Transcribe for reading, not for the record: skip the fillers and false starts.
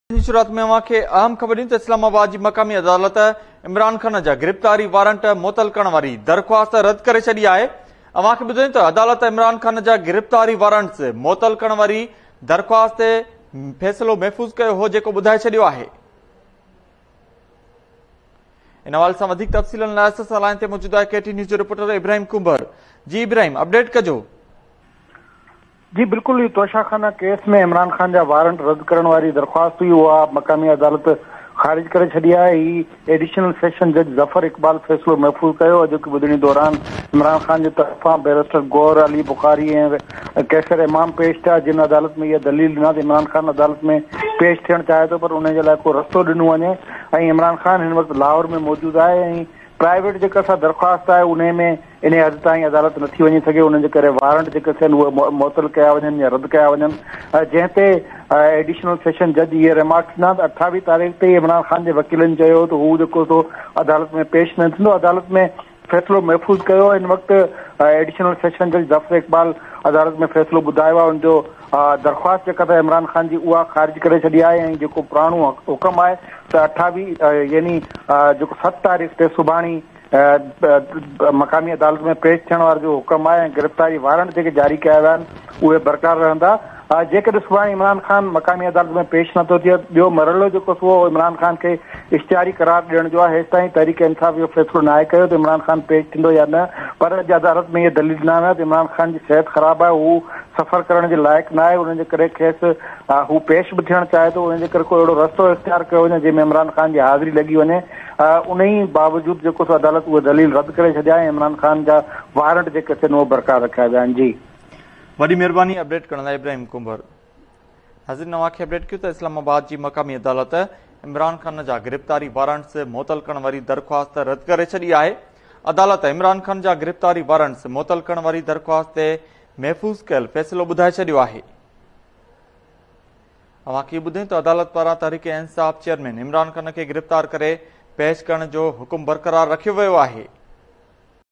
शुरुआत में अवांखे अहम ख़बर ॾियूं त इस्लामाबाद जी मक़ामी अदालत इमरान खान जा गिरफ़्तारी वारंट मुअतल करण वारी दरख़्वास्त रद्द करे छॾी आहे। अवांखे ॿुधायूं त अदालत इमरान खान जा गिरफ़्तारी वारंट्स मुअतल करण वारी दरख़्वास्त ते फ़ैसिलो महफ़ूज़ कयो हो, जेको ॿुधाए छॾियो आहे। इन हवाले सां वधीक तफ़सीलनि लाइ असां लाइन ते मौजूद आहे केटी न्यूज़ जो रिपोर्टर इब्राहिम कुंबर। जी इब्राहिम, अपडेट कजो। जी बिल्कुल, ये तोशाखाना केस में इमरान खान जा वारंट रद्द करण वारी दरख्वास्त हुई, उहा मक़ामी अदालत ख़ारिज करे छॾी आहे। ही एडिशनल सेशन जज ज़फर इक़बाल फ़ैसिलो महफ़ूज़ कयो, अॼोकी ॿुधणी दौरान इमरान खान जे तरफ़ां बैरिस्टर गौर अली बुखारी ऐं कैसर इमाम पेश थिया, जिन अदालत में इहा दलील ॾिना त इमरान खान अदालत में पेश थियणु चाहे थो, पर उन जे लाइ को रस्तो ॾिनो वञे। ऐं इमरान खान हिन वक़्तु लाहौर में मौजूदु आहे ऐं प्राइवेट जेका सा दरख्वास्त है उन में इन हद ताईं अदालत नथी वञी सघे, उन करे वारंट जेके थियनि उहे मुअतल कया वञनि या रद्द कया वञनि। जंहिं ते एडिशनल सेशन जज इहे रिमार्क्स ॾिना त 28 तारीख़ ते इमरान खान जे वकीलनि चयो त हू जेको सो अदालत में पेश न थींदो। अदालत में फ़ैसिलो महफ़ूज़ कयो। इन वक़्तु एडिशनल सेशन जज ज़फर इक़बाल अदालत में फ़ैसिलो ॿुधायो आहे। उनजो दरख्वास्त जेका त इमरान खान जी उहा ख़ारिज करे छॾी आहे ऐं जेको पुराणो हुकुम आहे त 28 यानी जेको 7 तारीख़ ते सुभाणे मक़ामी अदालत में पेश थियण वारो जो हुकुम आहे ऐं गिरफ़्तारी वारंट जेके जारी कया विया आहिनि उहे बरक़रार रहंदा। जेकॾहिं सुभाणे इमरान खान मक़ामी अदालत में पेश नथो थिए, ॿियो मरहलो जेको सो इमरान खान खे इश्तिहारी करार ॾियण जो आहे। हेसि ताईं तहरीक इंसाफ़ इहो फ़ैसिलो न आहे कयो त इमरान खान पेश थींदो या न, पर अॼु अदालत में इहे दलील ॾिना विया त इमरान खान जी सिहत ख़राबु आहे, हू सफ़र करण जे लाइक़ु न आहे, उन जे करे खेसि हू पेश बि थियणु चाहे थो। उन जे करे को अहिड़ो रस्तो इख़्तियार कयो वञे जंहिंमें इमरान खान जी हाज़िरी लॻी वञे। उन ई बावजूदि जेको सो अदालत उहे दलील रद्द करे छॾिया ऐं इमरान खान जा वारंट जेके थियनि उहे बरक़रार रखिया विया आहिनि। जी वॾी महिरबानी अपडेट करण लाइ इब्राहिम कुंबर। हाज़िर नवांखे अपडेट कयो त इस्लामाबाद जी मक़ामी अदालत इमरान खान जा गिरफ़्तारी वारंट्स मुअतल करण वारी दरख़्वास्त रद्द करे छॾी आहे। अदालत इमरान खान जा गिरफ़्तारी वारंट्स मुअतल करण वारी दरख़्वास्त ते महफ़ूज़ कयल फ़ैसिलो ॿुधाए छॾियो आहे। अवांखे ॿुधायूं त अदालत पारां तहरीक इंसाफ़ चेयरमैन इमरान खान खे गिरफ़्तार करे पेश करण जो हुकुम बरक़रार रखियो वियो आहे।